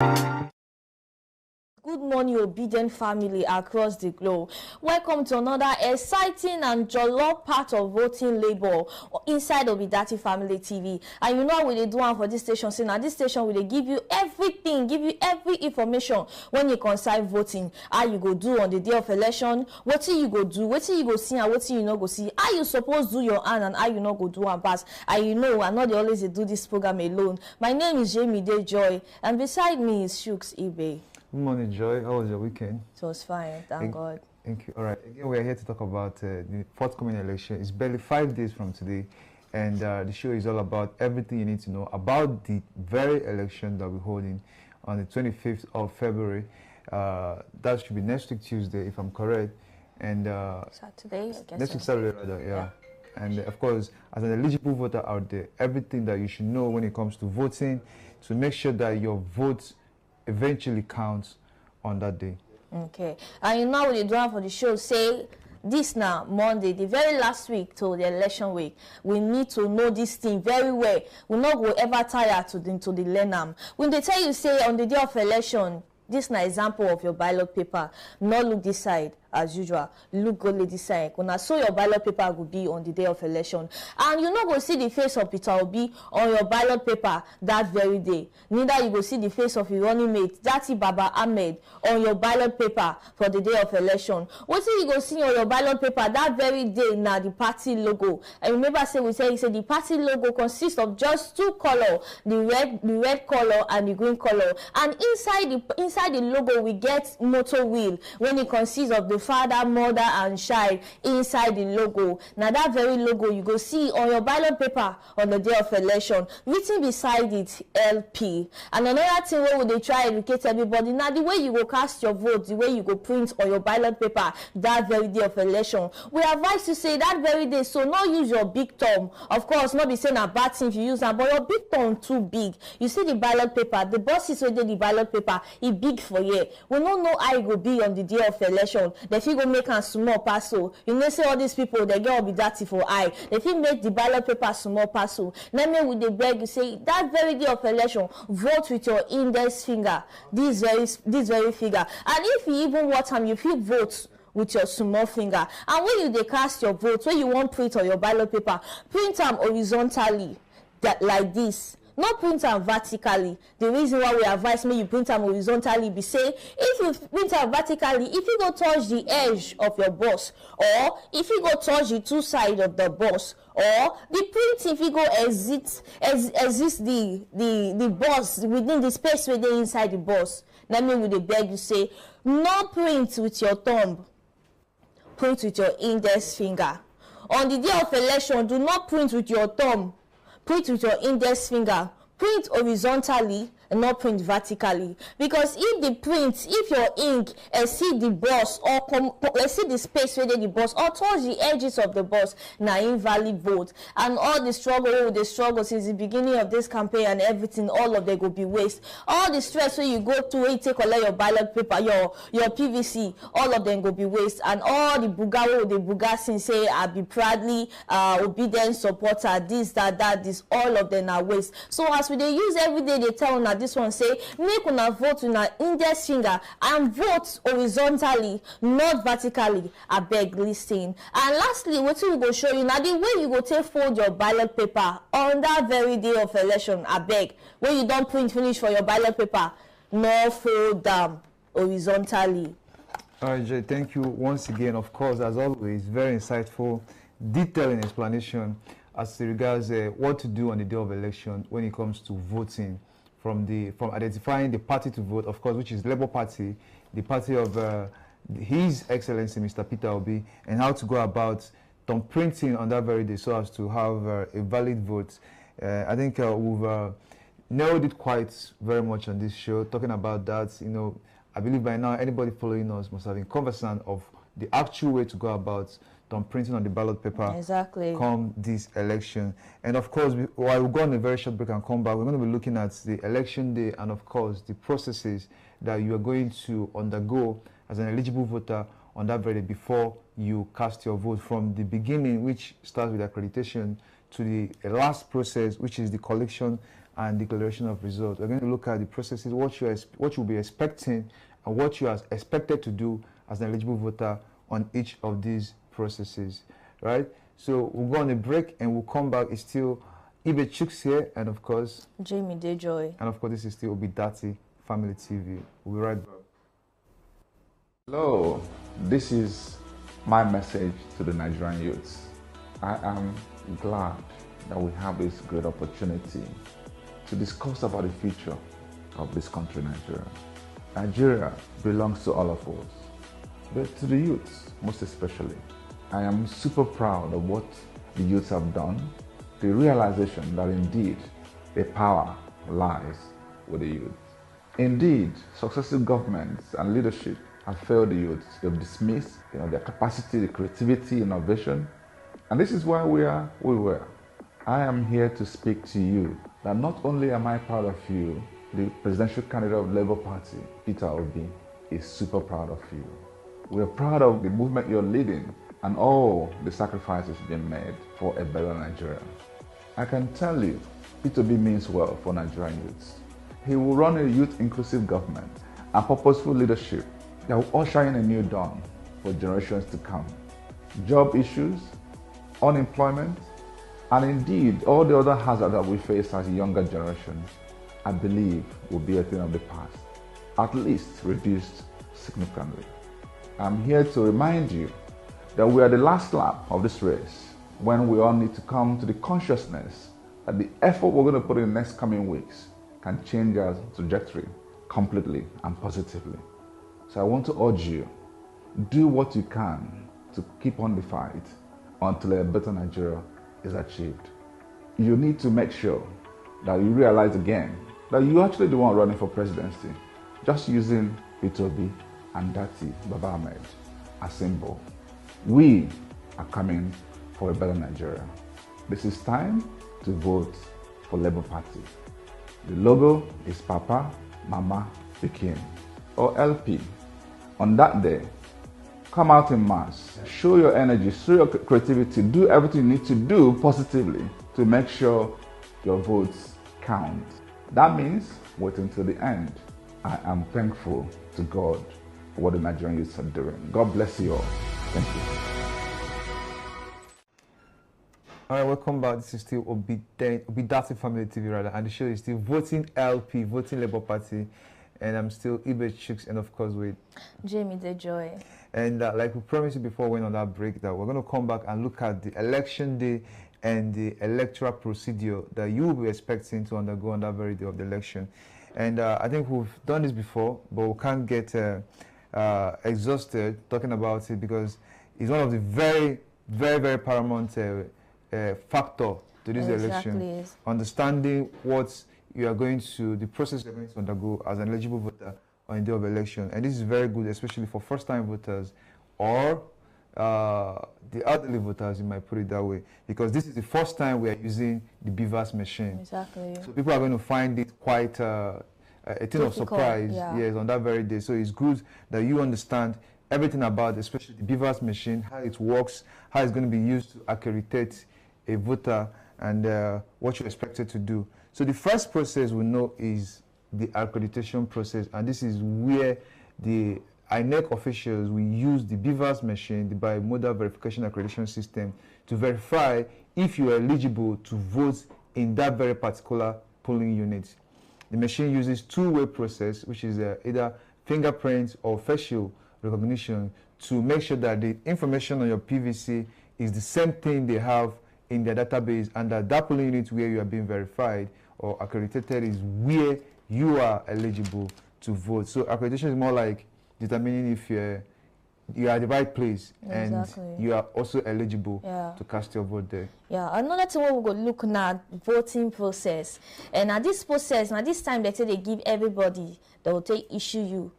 Good morning, obedient family across the globe. Welcome to another exciting and jollof part of voting labor inside Obidati Family TV. And you know what we do for this station? So now this station will give you everything, give you every information when you concern voting. How you go do on the day of election, what you go do, what you go see, and what you not go see. How you supposed do your hand and how you not go do and pass. And you know, I'm not always do this program alone. My name is Jamie Day Joy, and beside me is Shooks Ibe. Good morning, Joy. How was your weekend? It was fine, thank God. Thank you. All right. Again, we are here to talk about the forthcoming election. It's barely 5 days from today, and the show is all about everything you need to know about the very election that we're holding on the 25th of February. That should be next week Tuesday, if I'm correct. And Saturday, I guess. next week Saturday, rather, yeah. And of course, as an eligible voter out there, everything that you should know when it comes to voting, to make sure that your vote eventually counts on that day. Okay. And you know what you do for the show, say this now, Monday, the very last week to the election week. We need to know this thing very well. We're not going ever tired to the learn. When they tell you, say, on the day of election, this is an example of your ballot paper. Not look this side as usual. Look go this side. When I saw your ballot paper will be on the day of election. And you're not going to see the face of Peter Obi on your ballot paper that very day. Neither you go see the face of your running mate, Dati Baba Ahmed, on your ballot paper for the day of election. What you go see on your ballot paper that very day now the party logo. And remember we said the party logo consists of just two colors, the red color and the green color. And inside the logo we get motor wheel when it consists of the father, mother and child inside the logo. Now that very logo you go see on your ballot paper on the day of election, written beside it LP. And another thing where they try to educate everybody, now the way you go cast your vote, the way you go print on your ballot paper that very day of election, we advise to say that very day, so not use your big thumb. Of course, not be saying a bad thing if you use that, but your big thumb too big. You see the ballot paper, the bosses where the ballot paper, it big for you. We don't know how it will be on the day of election. They feel go make a small parcel. You know, say all these people, they get be dirty for eye. They feel make the ballot paper small parcel. Let me with the beg you say that very day of election, vote with your index finger. This very finger. And if you even want time, you feel vote with your small finger. And when you cast your vote, when you want print on your ballot paper, print them horizontally, that like this. Not print them vertically. The reason why we advise me you print them horizontally be say if you print them vertically, if you go touch the edge of your box, or if you go touch the two sides of the box, or the print if you go exist the box within the space within inside the box. Let me with the beg you say no print with your thumb, print with your index finger. On the day of election, do not print with your thumb. Print with your index finger. Print horizontally and not print vertically. Because if your ink exceed the box or exceed the space within the box or touch the edges of the box, now invalid vote. And all the struggle since the beginning of this campaign and everything, all of them will be waste. All the stress when you go to it, take your ballot paper, your PVC, all of them will be waste. And all the buga since say I be proudly obedient supporter, this, that, this, all of them are waste. So as we they use every day, they tell una this one say make una vote una index finger and vote horizontally, not vertically. I beg listen. And lastly, what we go show you now the way you go take fold your ballot paper on that very day of election. I beg when you don't print finish for your ballot paper, no fold them horizontally. All right, Jay, thank you once again. Of course, as always, very insightful, detailed explanation as regards what to do on the day of election when it comes to voting, from identifying the party to vote, of course, which is Labour Party, the party of His Excellency Mr. Peter Obi, and how to go about printing on that very day so as to have a valid vote. I think we've nailed it quite very much on this show, talking about that. You know, I believe by now anybody following us must have been conversant of the actual way to go about printing on the ballot paper come this election. And of course, while we go on a very short break and come back, we're going to be looking at the election day and of course the processes that you are going to undergo as an eligible voter on that very day before you cast your vote, from the beginning, which starts with accreditation, to the last process, which is the collection and declaration of results. We're going to look at the processes, what you'll be expecting, and what you are expected to do as an eligible voter on each of these processes, right? So we'll go on a break and we'll come back. It's still Ibe Chooks here, and of course, Jamie Dejoy. And of course, this is still Obidati Family TV. We'll be right back. Hello, this is my message to the Nigerian youths. I am glad that we have this great opportunity to discuss about the future of this country, Nigeria. Nigeria belongs to all of us, but to the youths most especially. I am super proud of what the youths have done, the realization that indeed the power lies with the youth. Indeed, successive governments and leadership have failed the youth. They've dismissed their capacity, the creativity, innovation. And this is why we were. I am here to speak to you that not only am I proud of you, the presidential candidate of Labour Party, Peter Obi, is super proud of you. We're proud of the movement you're leading and all the sacrifices being made for a better Nigeria. I can tell you, Peter Obi means well for Nigerian youths. He will run a youth-inclusive government and purposeful leadership that will usher in a new dawn for generations to come. Job issues, unemployment, and indeed all the other hazards that we face as a younger generation, I believe will be a thing of the past, at least reduced significantly. I'm here to remind you that we are the last lap of this race when we all need to come to the consciousness that the effort we're going to put in the next coming weeks can change our trajectory completely and positively. So I want to urge you, do what you can to keep on the fight until a better Nigeria is achieved. You need to make sure that you realize again that you're actually the one running for presidency, just using Peter Obi and Dati Baba Ahmed as symbol. We are coming for a better Nigeria. This is time to vote for Labour Party. The logo is Papa, Mama, Pikin, or LP. On that day, come out in mass, show your energy, show your creativity, do everything you need to do positively to make sure your votes count. That means wait until the end. I am thankful to God for what the Nigerian youths are doing. God bless you all. Thank you. All right, welcome back. This is still Obidati Family TV, rather, and the show is still Voting LP, Voting Labour Party, and I'm still Ibe Chooks, and of course with Jamie Dejoy. And like we promised you before we went on that break, that we're going to come back and look at the election day and the electoral procedure that you will be expecting to undergo on that very day of the election. And I think we've done this before, but we can't get exhausted talking about it because it's one of the very, very, very paramount factor to this election. Understanding what you are going to, the process you're going to undergo as an eligible voter on the day of election. And this is very good, especially for first-time voters or the elderly voters, you might put it that way, because this is the first time we are using the BVAS machine. Exactly. So people are going to find it quite a thing of surprise, yes, on that very day. So it's good that you understand everything about, especially the BVAS machine, how it works, how it's going to be used to accreditate a voter, and what you're expected to do. So the first process we know is the accreditation process, and this is where the INEC officials will use the BVAS machine, the Bimodal Verification Accreditation System, to verify if you are eligible to vote in that very particular polling unit. The machine uses two-way process, which is either fingerprint or facial recognition, to make sure that the information on your PVC is the same thing they have in their database, and that polling unit where you are being verified or accredited is where you are eligible to vote. So accreditation is more like determining if you are at the right place, exactly, and you are also eligible to cast your vote there. Yeah, another thing we're going to look at, voting process. And at this process, now this time they say they give everybody, they will take issue you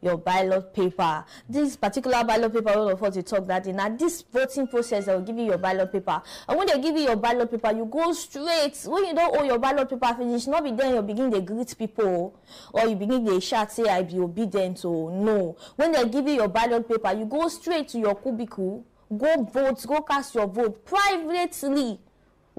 your ballot paper. This particular ballot paper, all of us we talk that in. Now this voting process, they will give you your ballot paper. And when they give you your ballot paper, you go straight. When you don't owe your ballot paper finish, not be then you begin to greet people, or you begin to shout, say I be obedient, or no. When they give you your ballot paper, you go straight to your cubicle, go vote, go cast your vote privately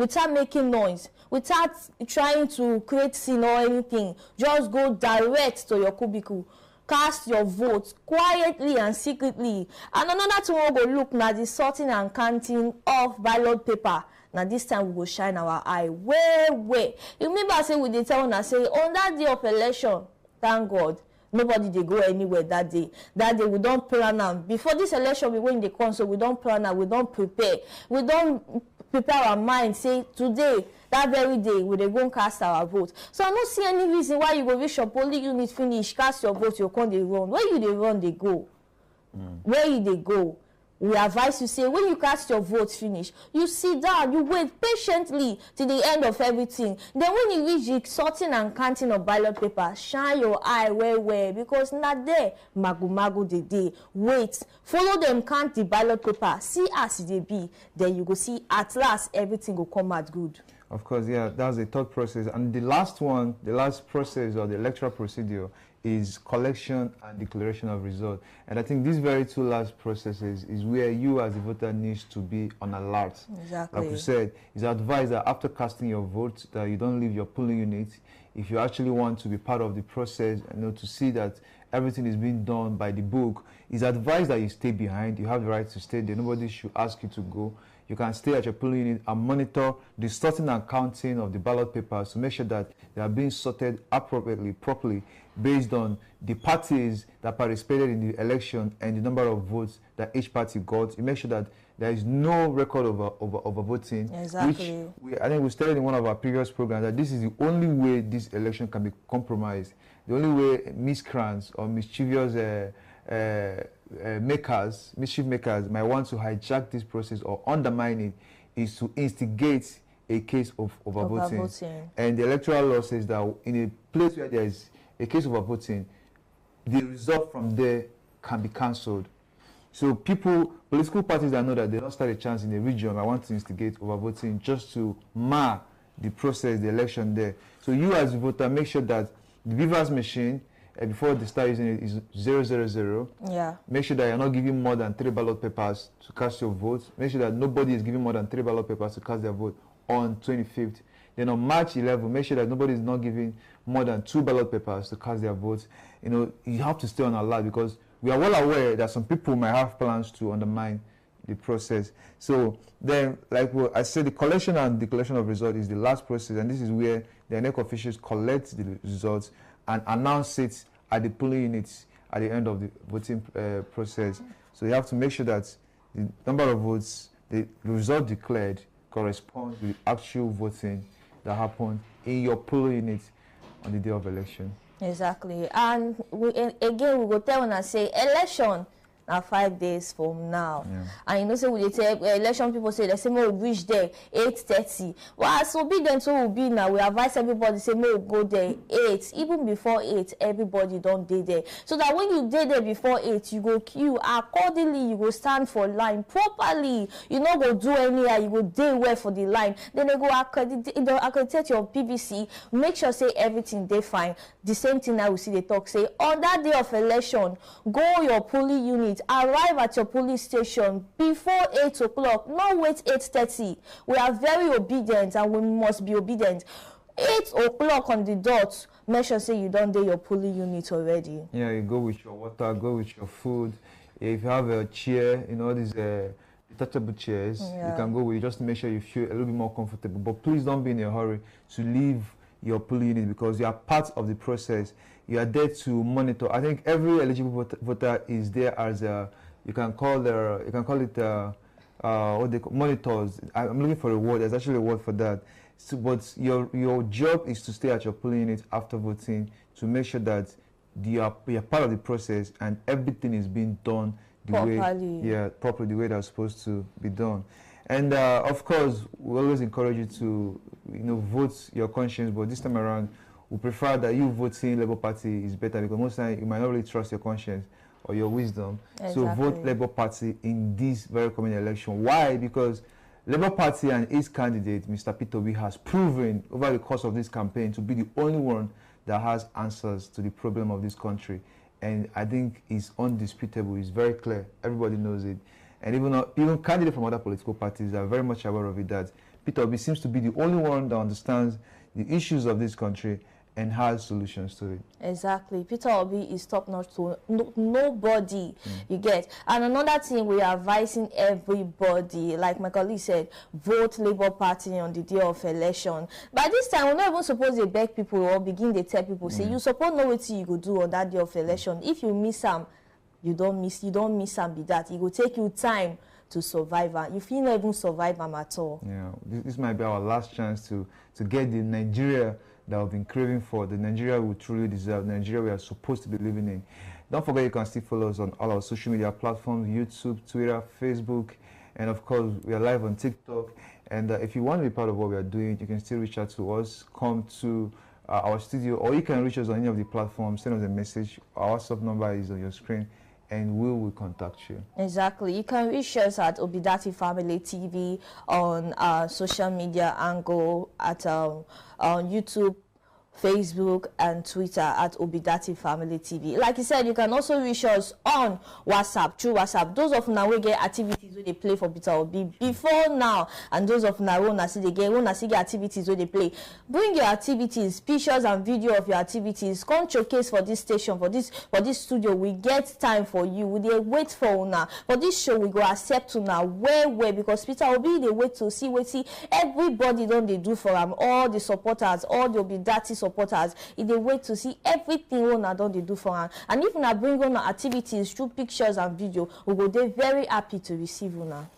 without making noise, without trying to create scene or anything. Just go direct to your cubicle, cast your vote quietly and secretly. And another thing we go look na the sorting and counting of ballot paper. Now this time we go shine our eye way. You remember I say we dey tell una say on that day of election, thank God, nobody dey go anywhere that day. That day we don't plan am. Before this election we win the come, so we don't plan am, we don't prepare. We don't prepare our mind, say today, that very day, we dey go cast our vote. So I don't see any reason why you go reach your polling unit finish, cast your vote, you come dey run. Where you dey run, dey go. Where you dey go. We advise you, say when you cast your vote finish, you sit down, you wait patiently till the end of everything. Then when you reach the sorting and counting of ballot paper, shine your eye well, because not there magu the day. Wait, follow them count the ballot paper, see as they be. Then you go see at last everything will come out good. Of course, yeah, that's the third process. And the last one, the last process or the electoral procedure is collection and declaration of result. And I think these very two last processes is where you as a voter needs to be on alert. Exactly. Like you said, it's advised that after casting your vote that you don't leave your polling unit. If you actually want to be part of the process, to see that everything is being done by the book, it's advised that you stay behind. You have the right to stay there. Nobody should ask you to go. You can stay at your polling unit and monitor the sorting and counting of the ballot papers to make sure that they are being sorted appropriately, properly, based on the parties that participated in the election and the number of votes that each party got. You make sure that there is no record of voting. Exactly. Which I think we stated in one of our previous programs that this is the only way this election can be compromised. The only way miscreants or mischievous mischief makers might want to hijack this process or undermine it is to instigate a case of overvoting. And the electoral law says that in a place where there is a case of overvoting, the result from there can be cancelled. So political parties that know that they don't stand a chance in a region, I want to instigate overvoting just to mar the process, the election there. So you as a voter, make sure that the BVAS machine, before they start using it, is 000. Yeah. Make sure that you're not giving more than 3 ballot papers to cast your vote. Make sure that nobody is giving more than 3 ballot papers to cast their vote on 25th. Then on March 11, make sure that nobody is not giving more than 2 ballot papers to cast their votes. You have to stay on alert because we are well aware that some people might have plans to undermine the process. So then, like what I said, the collection and declaration of results is the last process, and this is where the INEC officials collect the results and announce it at the polling units at the end of the voting process. So you have to make sure that the number of votes, the result declared, corresponds with the actual voting that happened in your polling unit on the day of election. Exactly. And again, we go tell and say election now 5 days from now. Yeah. And say we tell election people say they say we reach there 8:30. Well, as obedient so will be now, we advise everybody say we go there 8. Even before 8, everybody don't dey there. So that when you dey there before 8, you go queue accordingly, you go stand for line properly. You not go do anyhow, you go dey well for the line. Then they go accredit your PVC, make sure say everything dey fine. The same thing I will see they talk say on that day of election, go your polling unit, arrive at your police station before 8 o'clock, not wait 8:30. We are very obedient and we must be obedient. 8 o'clock on the dot, make sure say you don't do your polling unit already. Yeah, you go with your water, go with your food. If you have a chair, these detachable chairs, you can go with, just to make sure you feel a little bit more comfortable. But please don't be in a hurry to leave your polling unit because you are part of the process. You are there to monitor. I think every eligible voter is there as you can call it what they call monitors. I'm looking for a word. There's actually a word for that. So, but your job is to stay at your polling unit after voting to make sure that you are part of the process and everything is being done properly the way that's supposed to be done. And of course, we always encourage you to vote your conscience, but this time around, we prefer that you voting Labour Party is better because most times you might not really trust your conscience or your wisdom. Exactly. So vote Labour Party in this very coming election. Why? Because Labour Party and its candidate, Mr. Peter Obi, has proven over the course of this campaign to be the only one that has answers to the problem of this country. And I think it's undisputable. It's very clear. Everybody knows it. And even candidates from other political parties are very much aware of it, that Peter Obi seems to be the only one that understands the issues of this country and has solutions to it. Exactly. Peter Obi is top notch to nobody, you get. And another thing, we are advising everybody, like my colleague said, vote Labour Party on the day of election. By this time, we're not even supposed to beg people or begin to tell people, say, you suppose know what you could do on that day of election. If you miss them, you don't miss them, be that. It will take you time to survive. If you not even survive them at all. Yeah, this might be our last chance to get the Nigeria that we've been craving for, the Nigeria we truly deserve, the Nigeria we are supposed to be living in. Don't forget you can still follow us on all our social media platforms, YouTube, Twitter, Facebook, and of course we are live on TikTok. And if you want to be part of what we are doing, you can still reach out to us, come to our studio, or you can reach us on any of the platforms, send us a message. Our WhatsApp number is on your screen, and we will contact you. Exactly. You can reach us at Obidati Family TV on social media angle, at on YouTube, Facebook, and Twitter at Obidati Family TV. Like I said, you can also reach us on WhatsApp, through WhatsApp. Those of now we get activities where they play for Peter Obi before now, and those of now when they get activities where they play. Bring your activities, pictures and video of your activities. Come showcase for this station, for this studio. We get time for you. We dey wait for now. For this show, we go accept to now where because Peter Obi they wait to see everybody don't they do for them, all the supporters, all the Obidati supporters. If they wait to see everything una don't they do for them, and if una bring on activities through pictures and video, we will be very happy to receive una.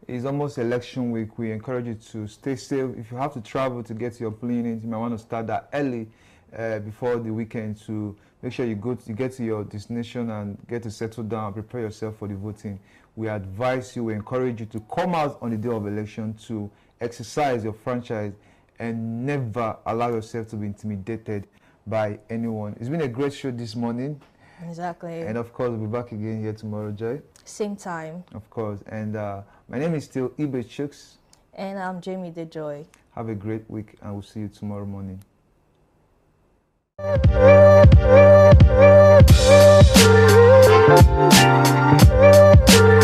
It's almost election week. We encourage you to stay safe. If you have to travel to get to your polling unit, you might want to start that early before the weekend to make sure you get to your destination and get to settle down, prepare yourself for the voting. We advise you, we encourage you to come out on the day of election to exercise your franchise and never allow yourself to be intimidated by anyone. It's been a great show this morning. Exactly. And of course, we'll be back again here tomorrow, Joy. Same time. Of course. And my name is still Ibe Chooks. And I'm Jamie DeJoy. Have a great week, and we'll see you tomorrow morning.